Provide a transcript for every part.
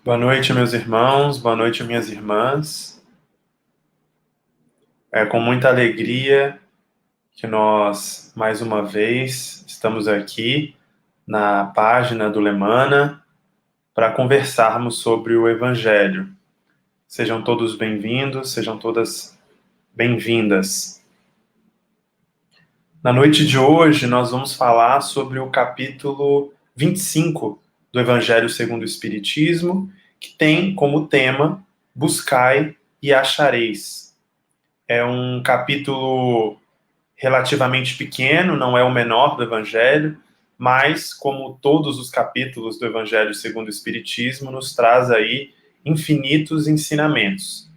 Boa noite, meus irmãos, boa noite, minhas irmãs. É com muita alegria que nós, mais uma vez, estamos aqui na página do Lemana para conversarmos sobre o Evangelho. Sejam todos bem-vindos, sejam todas bem-vindas. Na noite de hoje, nós vamos falar sobre o capítulo 25 do Evangelho segundo o Espiritismo, que tem como tema Buscai e achareis. É um capítulo relativamente pequeno, não é o menor do Evangelho, mas, como todos os capítulos do Evangelho segundo o Espiritismo, nos traz aí infinitos ensinamentos.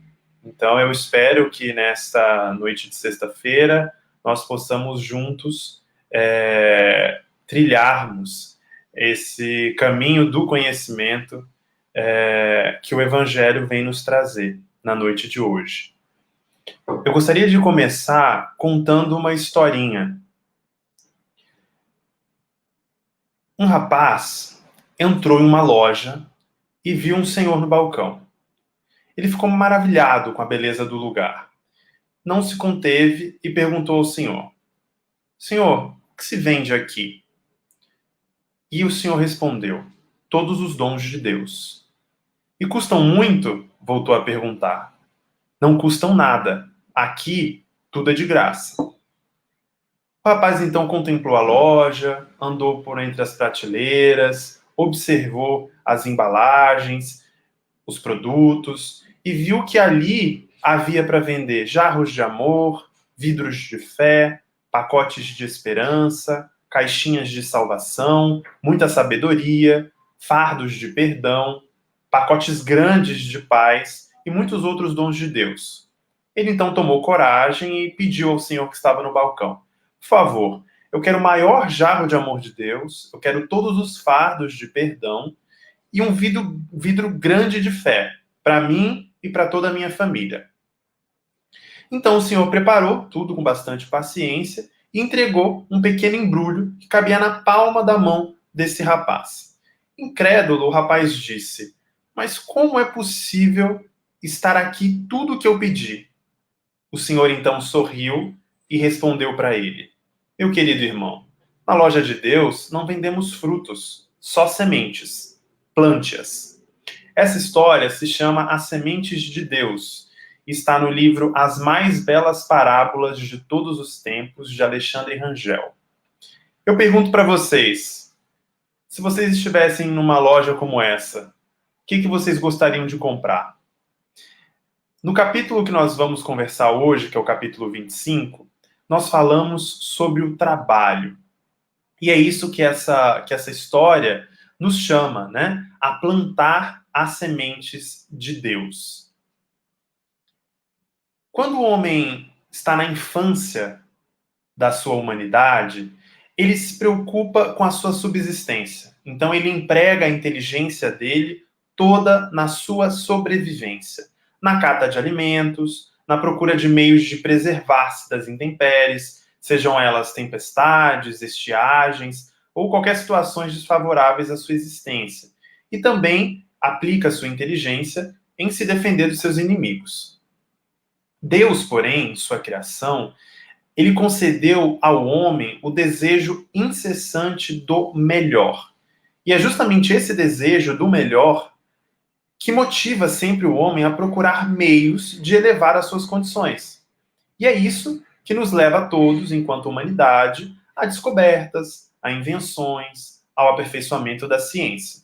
Então, eu espero que nesta noite de sexta-feira nós possamos juntos trilharmos esse caminho do conhecimento que o Evangelho vem nos trazer na noite de hoje. Eu gostaria de começar contando uma historinha. Um rapaz entrou em uma loja e viu um senhor no balcão. Ele ficou maravilhado com a beleza do lugar. Não se conteve e perguntou ao senhor: Senhor, o que se vende aqui? E o senhor respondeu: Todos os dons de Deus. E custam muito? Voltou a perguntar. Não custam nada. Aqui tudo é de graça. O rapaz então contemplou a loja, andou por entre as prateleiras, observou as embalagens, os produtos e viu que ali havia para vender jarros de amor, vidros de fé, pacotes de esperança, caixinhas de salvação, muita sabedoria, fardos de perdão, pacotes grandes de paz e muitos outros dons de Deus. Ele então tomou coragem e pediu ao senhor que estava no balcão: Por favor, eu quero o maior jarro de amor de Deus, eu quero todos os fardos de perdão e um vidro grande de fé, para mim e para toda a minha família. Então o senhor preparou tudo com bastante paciência e entregou um pequeno embrulho que cabia na palma da mão desse rapaz. Incrédulo, o rapaz disse: Mas como é possível estar aqui tudo o que eu pedi? O senhor então sorriu e respondeu para ele: Meu querido irmão, na loja de Deus não vendemos frutos, só sementes. Plante-as. Essa história se chama As Sementes de Deus. Está no livro As Mais Belas Parábolas de Todos os Tempos, de Alexandre Rangel. Eu pergunto para vocês, se vocês estivessem numa loja como essa, o que vocês gostariam de comprar? No capítulo que nós vamos conversar hoje, que é o capítulo 25, nós falamos sobre o trabalho. E é isso que essa história nos chama, né? A plantar as sementes de Deus. Quando o homem está na infância da sua humanidade, ele se preocupa com a sua subsistência. Então ele emprega a inteligência dele toda na sua sobrevivência, na cata de alimentos, na procura de meios de preservar-se das intempéries, sejam elas tempestades, estiagens ou qualquer situações desfavoráveis à sua existência. E também aplica sua inteligência em se defender dos seus inimigos. Deus, porém, sua criação, ele concedeu ao homem o desejo incessante do melhor. E é justamente esse desejo do melhor que motiva sempre o homem a procurar meios de elevar as suas condições. E é isso que nos leva a todos, enquanto humanidade, a descobertas, a invenções, ao aperfeiçoamento da ciência.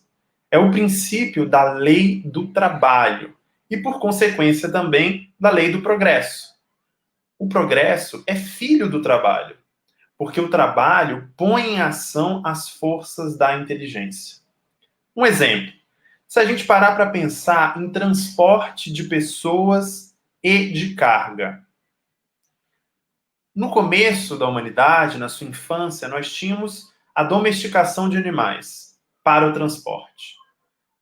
É o princípio da lei do trabalho e, por consequência, também da lei do progresso. O progresso é filho do trabalho, porque o trabalho põe em ação as forças da inteligência. Um exemplo: se a gente parar para pensar em transporte de pessoas e de carga. No começo da humanidade, na sua infância, nós tínhamos a domesticação de animais para o transporte.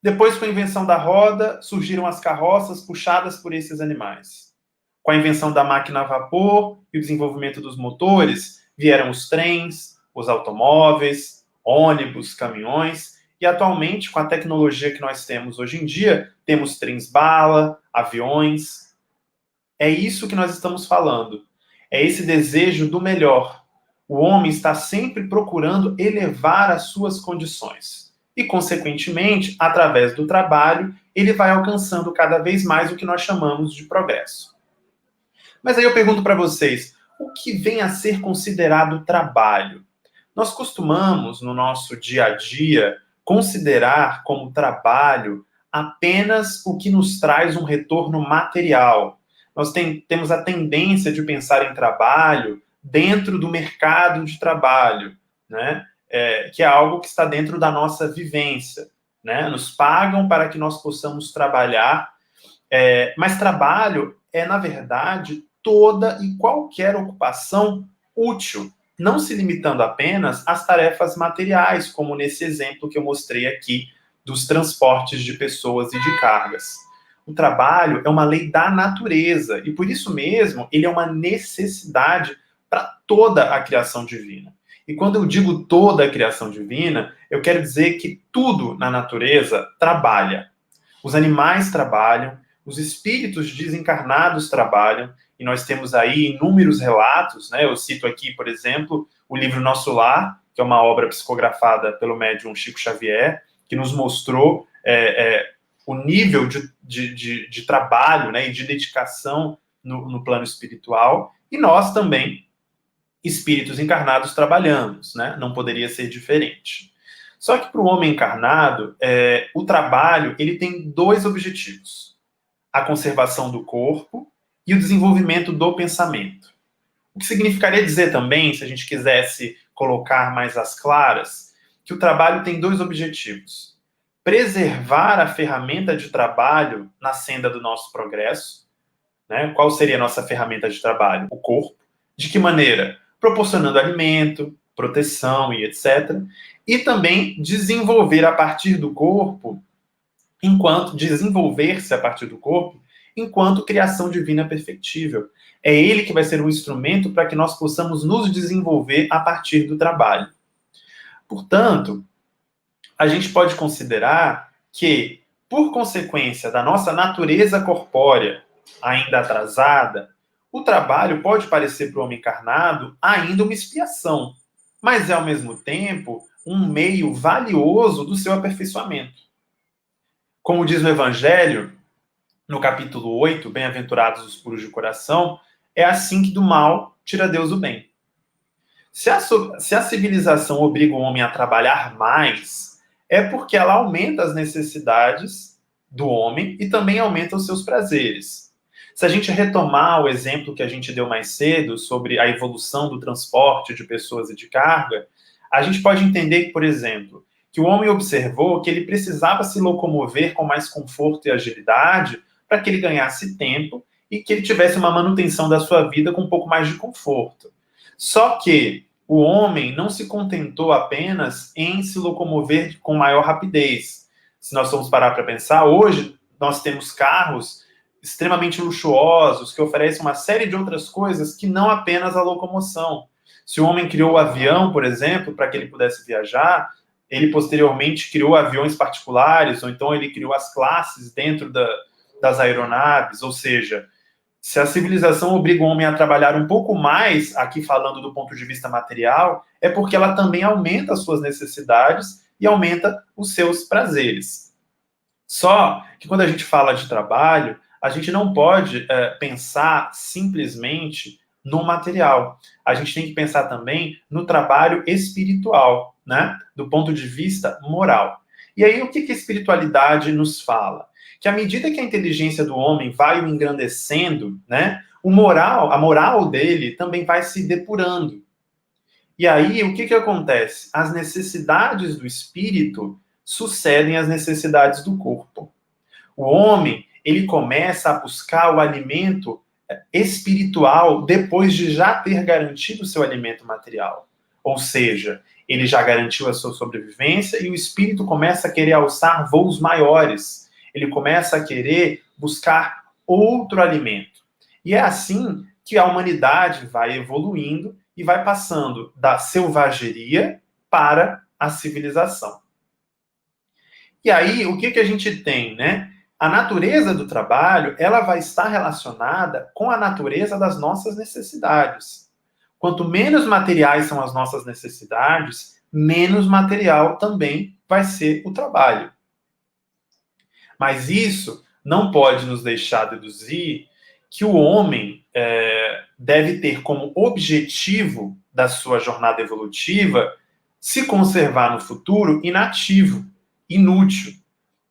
Depois, com a invenção da roda, surgiram as carroças puxadas por esses animais. Com a invenção da máquina a vapor e o desenvolvimento dos motores, vieram os trens, os automóveis, ônibus, caminhões E atualmente, com a tecnologia que nós temos hoje em dia, temos trens-bala, aviões. É isso que nós estamos falando. É esse desejo do melhor. O homem está sempre procurando elevar as suas condições. E, consequentemente, através do trabalho, ele vai alcançando cada vez mais o que nós chamamos de progresso. Mas aí eu pergunto para vocês, o que vem a ser considerado trabalho? Nós costumamos, no nosso dia a dia, considerar como trabalho apenas o que nos traz um retorno material. Nós temos a tendência de pensar em trabalho dentro do mercado de trabalho, né? Que é algo que está dentro da nossa vivência, né? Nos pagam para que nós possamos trabalhar, mas trabalho é, na verdade, toda e qualquer ocupação útil, não se limitando apenas às tarefas materiais, como nesse exemplo que eu mostrei aqui dos transportes de pessoas e de cargas. O trabalho é uma lei da natureza e, por isso mesmo, ele é uma necessidade para toda a criação divina. E quando eu digo toda a criação divina, eu quero dizer que tudo na natureza trabalha. Os animais trabalham, os espíritos desencarnados trabalham, e nós temos aí inúmeros relatos, né? Eu cito aqui, por exemplo, o livro Nosso Lar, que é uma obra psicografada pelo médium Chico Xavier, que nos mostrou o nível de trabalho, né, e de dedicação no plano espiritual, e nós também, espíritos encarnados, trabalhamos, né? Não poderia ser diferente. Só que para o homem encarnado, o trabalho ele tem dois objetivos: a conservação do corpo e o desenvolvimento do pensamento. O que significaria dizer também, se a gente quisesse colocar mais às claras, que o trabalho tem dois objetivos: preservar a ferramenta de trabalho na senda do nosso progresso, né? Qual seria a nossa ferramenta de trabalho? O corpo. De que maneira? Proporcionando alimento, proteção e etc. E também desenvolver a partir do corpo, desenvolver-se a partir do corpo, enquanto criação divina perfectível. É ele que vai ser um instrumento para que nós possamos nos desenvolver a partir do trabalho. Portanto, a gente pode considerar que, por consequência da nossa natureza corpórea ainda atrasada, o trabalho pode parecer para o homem encarnado ainda uma expiação, mas é, ao mesmo tempo, um meio valioso do seu aperfeiçoamento. Como diz o Evangelho, no capítulo 8, Bem-aventurados os puros de coração, é assim que do mal tira Deus o bem. Se a civilização obriga o homem a trabalhar mais, é porque ela aumenta as necessidades do homem e também aumenta os seus prazeres. Se a gente retomar o exemplo que a gente deu mais cedo sobre a evolução do transporte de pessoas e de carga, a gente pode entender, por exemplo, que o homem observou que ele precisava se locomover com mais conforto e agilidade para que ele ganhasse tempo e que ele tivesse uma manutenção da sua vida com um pouco mais de conforto. Só que o homem não se contentou apenas em se locomover com maior rapidez. Se nós formos parar para pensar, hoje nós temos carros extremamente luxuosos que oferecem uma série de outras coisas que não apenas a locomoção. Se o homem criou o avião, por exemplo, para que ele pudesse viajar, ele posteriormente criou aviões particulares, ou então ele criou as classes dentro das aeronaves, ou seja, se a civilização obriga o homem a trabalhar um pouco mais, aqui falando do ponto de vista material, é porque ela também aumenta as suas necessidades e aumenta os seus prazeres. Só que quando a gente fala de trabalho, a gente não pode pensar simplesmente no material. A gente tem que pensar também no trabalho espiritual, né? Do ponto de vista moral. E aí, o que a espiritualidade nos fala? Que à medida que a inteligência do homem vai o engrandecendo, né, a moral dele também vai se depurando. E aí, o que acontece? As necessidades do espírito sucedem às necessidades do corpo. O homem, ele começa a buscar o alimento espiritual depois de já ter garantido o seu alimento material. Ou seja, ele já garantiu a sua sobrevivência e o espírito começa a querer alçar voos maiores. Ele começa a querer buscar outro alimento. E é assim que a humanidade vai evoluindo e vai passando da selvageria para a civilização. E aí, o que que a gente tem, né? A natureza do trabalho, ela vai estar relacionada com a natureza das nossas necessidades. Quanto menos materiais são as nossas necessidades, menos material também vai ser o trabalho. Mas isso não pode nos deixar deduzir que o homem deve ter como objetivo da sua jornada evolutiva se conservar no futuro inativo, inútil.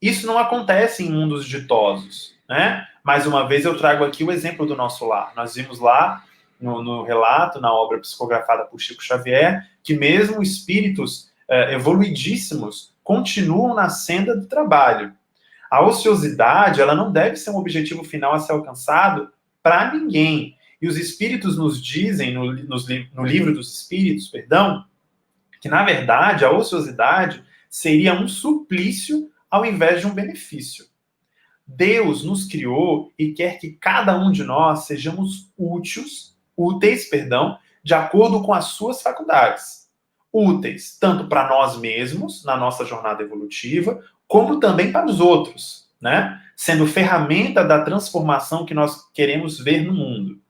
Isso não acontece em mundos ditosos, né? Mais uma vez eu trago aqui o exemplo do nosso lar. Nós vimos lá no relato, na obra psicografada por Chico Xavier, que mesmo espíritos evoluidíssimos continuam na senda do trabalho. A ociosidade, ela não deve ser um objetivo final a ser alcançado para ninguém. E os espíritos nos dizem, no livro dos espíritos, perdão, que na verdade a ociosidade seria um suplício ao invés de um benefício. Deus nos criou e quer que cada um de nós sejamos úteis, de acordo com as suas faculdades. Úteis tanto para nós mesmos, na nossa jornada evolutiva, como também para os outros, né? Sendo ferramenta da transformação que nós queremos ver no mundo.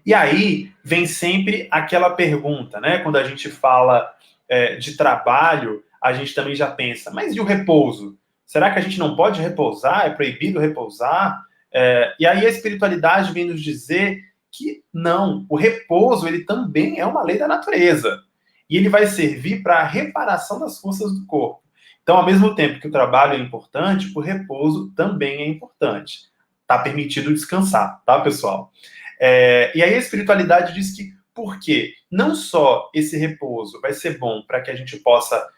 E aí vem sempre aquela pergunta, né? Quando a gente fala de trabalho, a gente também já pensa, mas e o repouso? Será que a gente não pode repousar? É proibido repousar? E aí a espiritualidade vem nos dizer que não, o repouso ele também é uma lei da natureza. E ele vai servir para a reparação das forças do corpo. Então, ao mesmo tempo que o trabalho é importante, o repouso também é importante. Está permitido descansar, tá, pessoal? E aí a espiritualidade diz que, por quê? Não só esse repouso vai ser bom para que a gente possa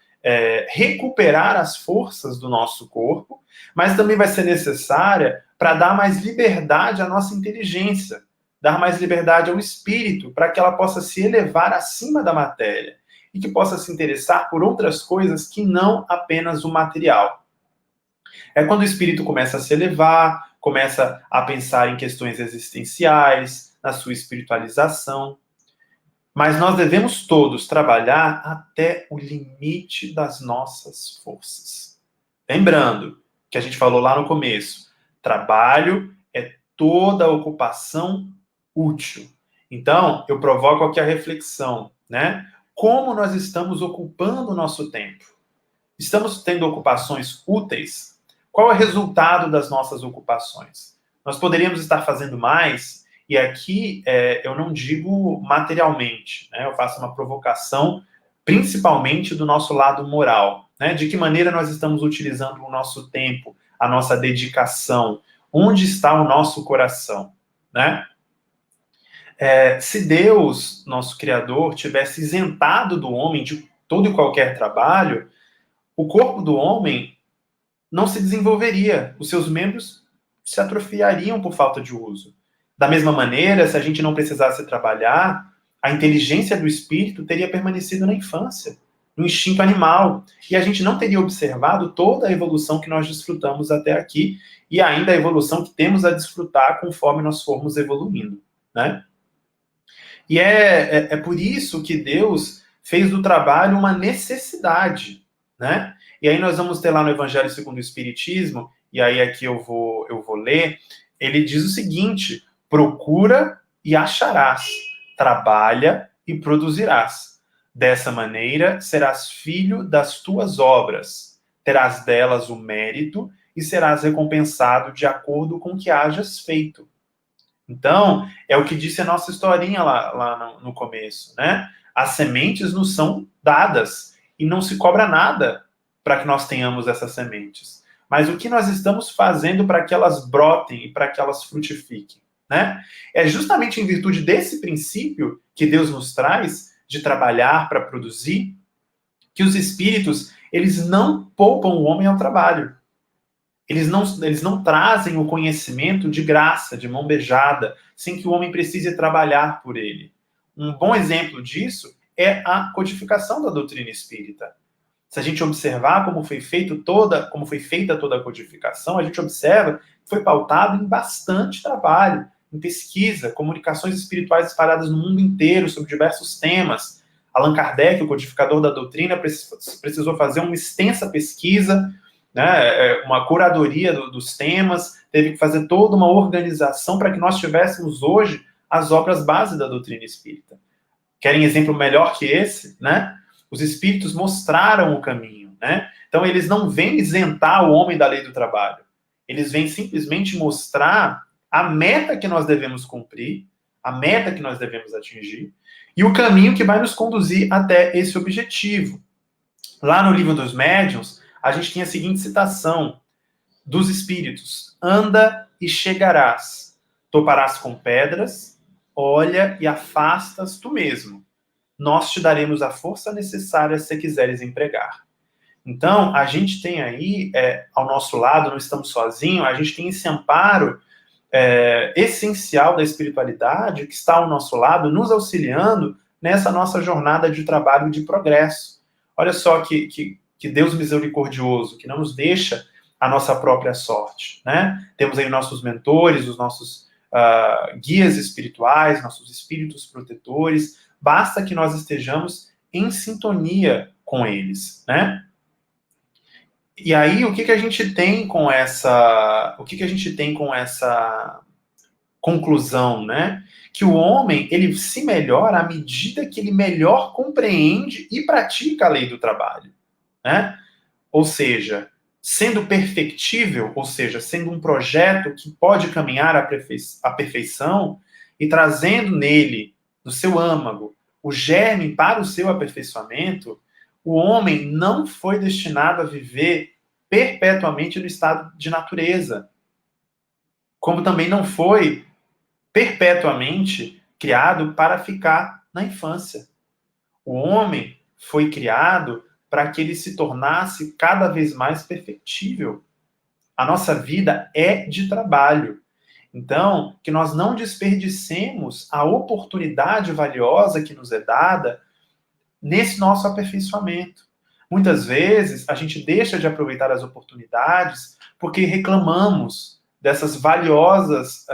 recuperar as forças do nosso corpo, mas também vai ser necessária para dar mais liberdade à nossa inteligência, dar mais liberdade ao espírito, para que ela possa se elevar acima da matéria e que possa se interessar por outras coisas que não apenas o material. É quando o espírito começa a se elevar, começa a pensar em questões existenciais, na sua espiritualização. Mas nós devemos todos trabalhar até o limite das nossas forças. Lembrando que a gente falou lá no começo, trabalho é toda ocupação útil. Então, eu provoco aqui a reflexão, né? Como nós estamos ocupando o nosso tempo? Estamos tendo ocupações úteis? Qual é o resultado das nossas ocupações? Nós poderíamos estar fazendo mais, e aqui eu não digo materialmente, né? Eu faço uma provocação, principalmente do nosso lado moral, né? De que maneira nós estamos utilizando o nosso tempo, a nossa dedicação, onde está o nosso coração, né? Se Deus, nosso Criador, tivesse isentado do homem de todo e qualquer trabalho, o corpo do homem não se desenvolveria, os seus membros se atrofiariam por falta de uso. Da mesma maneira, se a gente não precisasse trabalhar, a inteligência do espírito teria permanecido na infância, no instinto animal, e a gente não teria observado toda a evolução que nós desfrutamos até aqui, e ainda a evolução que temos a desfrutar conforme nós formos evoluindo, né? E é por isso que Deus fez do trabalho uma necessidade, né? E aí nós vamos ter lá no Evangelho segundo o Espiritismo, e aí aqui eu vou ler, ele diz o seguinte: procura e acharás, trabalha e produzirás. Dessa maneira serás filho das tuas obras, terás delas o mérito e serás recompensado de acordo com o que hajas feito. Então, é o que disse a nossa historinha lá no começo, né? As sementes nos são dadas e não se cobra nada para que nós tenhamos essas sementes. Mas o que nós estamos fazendo para que elas brotem e para que elas frutifiquem, né? É justamente em virtude desse princípio que Deus nos traz de trabalhar para produzir, que os espíritos, eles não poupam o homem ao trabalho. Eles não trazem o conhecimento de graça, de mão beijada, sem que o homem precise trabalhar por ele. Um bom exemplo disso é a codificação da doutrina espírita. Se a gente observar como foi feita toda a codificação, a gente observa que foi pautado em bastante trabalho, em pesquisa, comunicações espirituais espalhadas no mundo inteiro sobre diversos temas. Allan Kardec, o codificador da doutrina, precisou fazer uma extensa pesquisa, né, uma curadoria dos temas, teve que fazer toda uma organização para que nós tivéssemos hoje as obras base da doutrina espírita. Querem exemplo melhor que esse, né? Os espíritos mostraram o caminho, né? Então, eles não vêm isentar o homem da lei do trabalho. Eles vêm simplesmente mostrar a meta que nós devemos cumprir, a meta que nós devemos atingir, e o caminho que vai nos conduzir até esse objetivo. Lá no Livro dos Médiuns, a gente tem a seguinte citação dos espíritos: anda e chegarás, toparás com pedras, olha e afastas tu mesmo. Nós te daremos a força necessária se quiseres empregar. Então, a gente tem aí, ao nosso lado, não estamos sozinhos, a gente tem esse amparo essencial da espiritualidade que está ao nosso lado, nos auxiliando nessa nossa jornada de trabalho e de progresso. Olha só que Deus misericordioso, que não nos deixa a nossa própria sorte, né? Temos aí nossos mentores, os nossos guias espirituais, nossos espíritos protetores, basta que nós estejamos em sintonia com eles, né? E aí, o que a gente tem com essa conclusão, né? Que o homem, ele se melhora à medida que ele melhor compreende e pratica a lei do trabalho, né? Ou seja, sendo perfectível, ou seja, sendo um projeto que pode caminhar à perfeição e trazendo nele, no seu âmago, o germe para o seu aperfeiçoamento, o homem não foi destinado a viver perpetuamente no estado de natureza, como também não foi perpetuamente criado para ficar na infância. O homem foi criado para que ele se tornasse cada vez mais perfectível. A nossa vida é de trabalho. Então, que nós não desperdicemos a oportunidade valiosa que nos é dada nesse nosso aperfeiçoamento. Muitas vezes, a gente deixa de aproveitar as oportunidades porque reclamamos dessas valiosas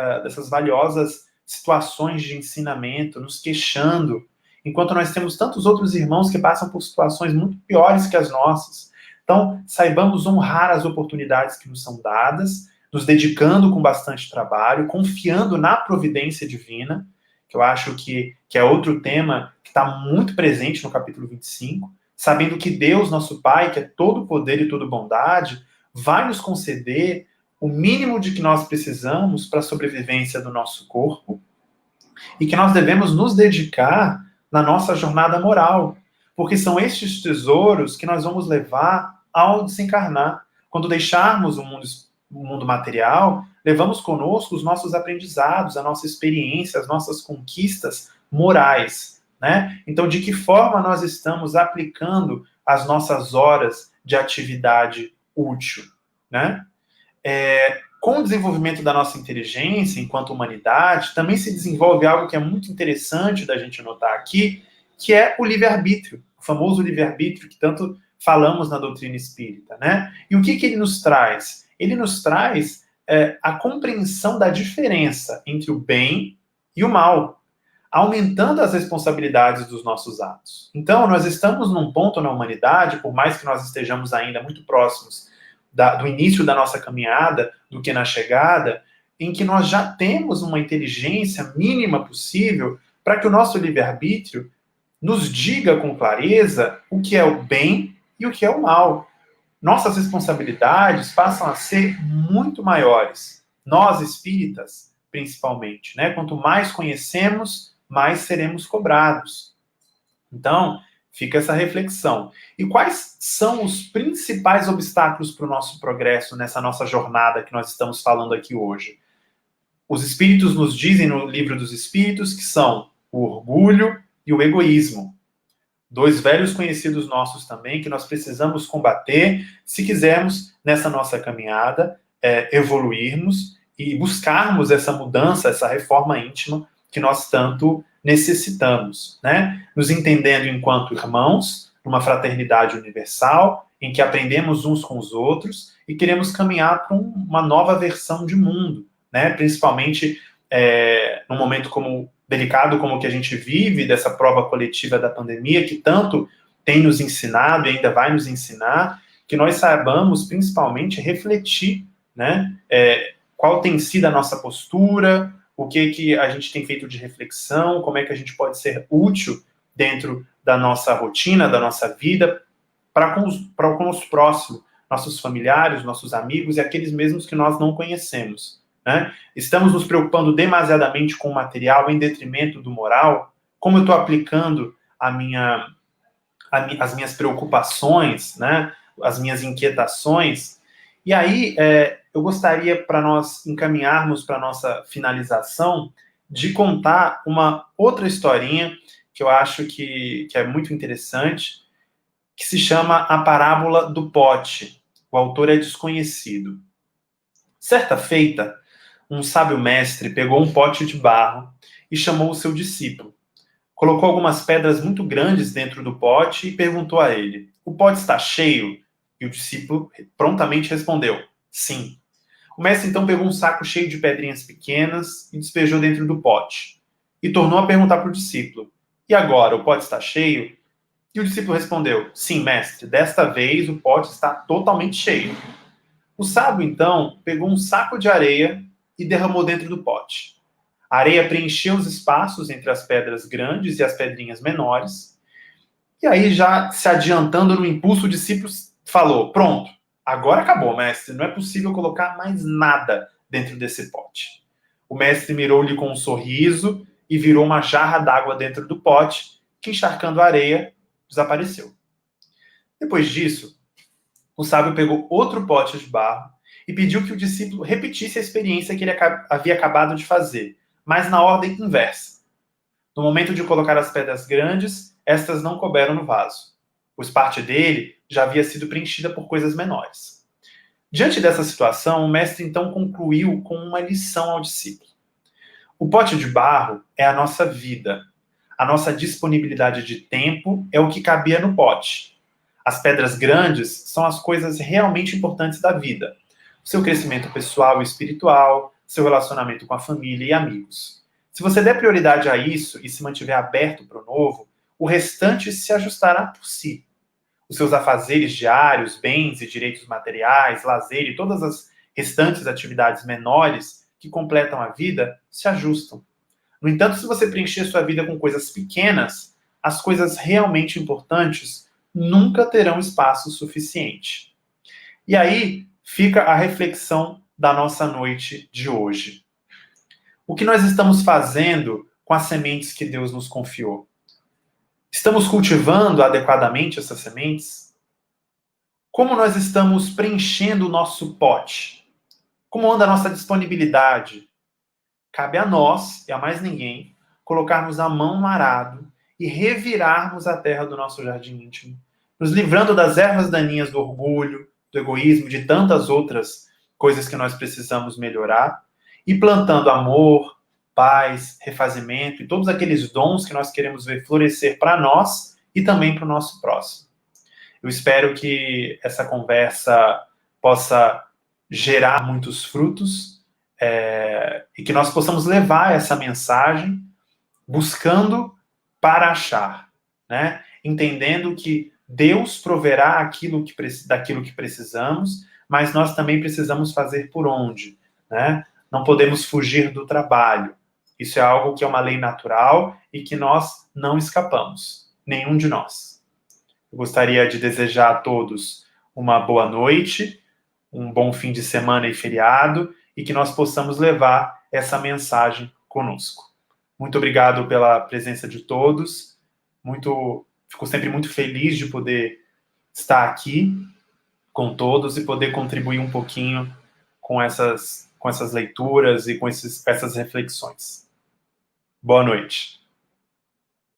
situações de ensinamento, nos queixando, enquanto nós temos tantos outros irmãos que passam por situações muito piores que as nossas. Então, saibamos honrar as oportunidades que nos são dadas, nos dedicando com bastante trabalho, confiando na providência divina, que eu acho que é outro tema que está muito presente no capítulo 25, sabendo que Deus, nosso Pai, que é todo poder e toda bondade, vai nos conceder o mínimo de que nós precisamos para a sobrevivência do nosso corpo e que nós devemos nos dedicar na nossa jornada moral, porque são estes tesouros que nós vamos levar ao desencarnar. Quando deixarmos o mundo material, levamos conosco os nossos aprendizados, a nossa experiência, as nossas conquistas morais, né? Então, de que forma nós estamos aplicando as nossas horas de atividade útil, né? Com o desenvolvimento da nossa inteligência enquanto humanidade, também se desenvolve algo que é muito interessante da gente notar aqui, que é o livre-arbítrio, o famoso livre-arbítrio que tanto falamos na doutrina espírita, né? E o que ele nos traz? Ele nos traz a compreensão da diferença entre o bem e o mal, aumentando as responsabilidades dos nossos atos. Então, nós estamos num ponto na humanidade, por mais que nós estejamos ainda muito próximos do início da nossa caminhada do que na chegada, em que nós já temos uma inteligência mínima possível para que o nosso livre-arbítrio nos diga com clareza o que é o bem e o que é o mal. Nossas responsabilidades passam a ser muito maiores. Nós, espíritas, principalmente, né? Quanto mais conhecemos, mais seremos cobrados. Então, fica essa reflexão. E quais são os principais obstáculos para o nosso progresso nessa nossa jornada que nós estamos falando aqui hoje? Os espíritos nos dizem no Livro dos Espíritos que são o orgulho e o egoísmo. Dois velhos conhecidos nossos também que nós precisamos combater se quisermos, nessa nossa caminhada, evoluirmos e buscarmos essa mudança, essa reforma íntima que nós tanto necessitamos, né? Nos entendendo enquanto irmãos, numa fraternidade universal, em que aprendemos uns com os outros e queremos caminhar para uma nova versão de mundo, né? Principalmente num momento como delicado como o que a gente vive, dessa prova coletiva da pandemia, que tanto tem nos ensinado e ainda vai nos ensinar, que nós saibamos, principalmente, refletir, né? Qual tem sido a nossa postura, o que a gente tem feito de reflexão, como é que a gente pode ser útil dentro da nossa rotina, da nossa vida, para com os próximos, nossos familiares, nossos amigos e aqueles mesmos que nós não conhecemos. Né? Estamos nos preocupando demasiadamente com o material em detrimento do moral? Como eu estou aplicando as minhas preocupações, né? As minhas inquietações? E aí, eu gostaria, para nós encaminharmos para a nossa finalização, de contar uma outra historinha que eu acho que é muito interessante, que se chama A Parábola do Pote. O autor é desconhecido. Certa feita, um sábio mestre pegou um pote de barro e chamou o seu discípulo. Colocou algumas pedras muito grandes dentro do pote e perguntou a ele: "O pote está cheio?" E o discípulo prontamente respondeu: "Sim." O mestre então pegou um saco cheio de pedrinhas pequenas e despejou dentro do pote. E tornou a perguntar para o discípulo: "E agora, o pote está cheio?" E o discípulo respondeu: "Sim, mestre, desta vez o pote está totalmente cheio." O sábio, então, pegou um saco de areia e derramou dentro do pote. A areia preencheu os espaços entre as pedras grandes e as pedrinhas menores. E aí, já se adiantando no impulso, o discípulo falou: "Pronto, agora acabou, mestre. Não é possível colocar mais nada dentro desse pote." O mestre mirou-lhe com um sorriso e virou uma jarra d'água dentro do pote, que, encharcando a areia, desapareceu. Depois disso, o sábio pegou outro pote de barro e pediu que o discípulo repetisse a experiência que ele havia acabado de fazer, mas na ordem inversa. No momento de colocar as pedras grandes, estas não couberam no vaso, pois parte dele já havia sido preenchida por coisas menores. Diante dessa situação, o mestre então concluiu com uma lição ao discípulo. O pote de barro é a nossa vida. A nossa disponibilidade de tempo é o que cabia no pote. As pedras grandes são as coisas realmente importantes da vida. O seu crescimento pessoal e espiritual, seu relacionamento com a família e amigos. Se você der prioridade a isso e se mantiver aberto para o novo, o restante se ajustará por si. Os seus afazeres diários, bens e direitos materiais, lazer e todas as restantes atividades menores que completam a vida se ajustam. No entanto, se você preencher sua vida com coisas pequenas, as coisas realmente importantes nunca terão espaço suficiente. E aí fica a reflexão da nossa noite de hoje. O que nós estamos fazendo com as sementes que Deus nos confiou? Estamos cultivando adequadamente essas sementes? Como nós estamos preenchendo o nosso pote? Como anda a nossa disponibilidade? Cabe a nós, e a mais ninguém, colocarmos a mão no arado e revirarmos a terra do nosso jardim íntimo, nos livrando das ervas daninhas do orgulho, do egoísmo, de tantas outras coisas que nós precisamos melhorar, e plantando amor, paz, refazimento e todos aqueles dons que nós queremos ver florescer para nós e também para o nosso próximo. Eu espero que essa conversa possa gerar muitos frutos, e que nós possamos levar essa mensagem buscando para achar, né? Entendendo que Deus proverá daquilo que precisamos, mas nós também precisamos fazer por onde, né? Não podemos fugir do trabalho. Isso é algo que é uma lei natural e que nós não escapamos, nenhum de nós. Eu gostaria de desejar a todos uma boa noite, um bom fim de semana e feriado, e que nós possamos levar essa mensagem conosco. Muito obrigado pela presença de todos. Fico sempre muito feliz de poder estar aqui com todos e poder contribuir um pouquinho com essas leituras e com essas reflexões. Boa noite.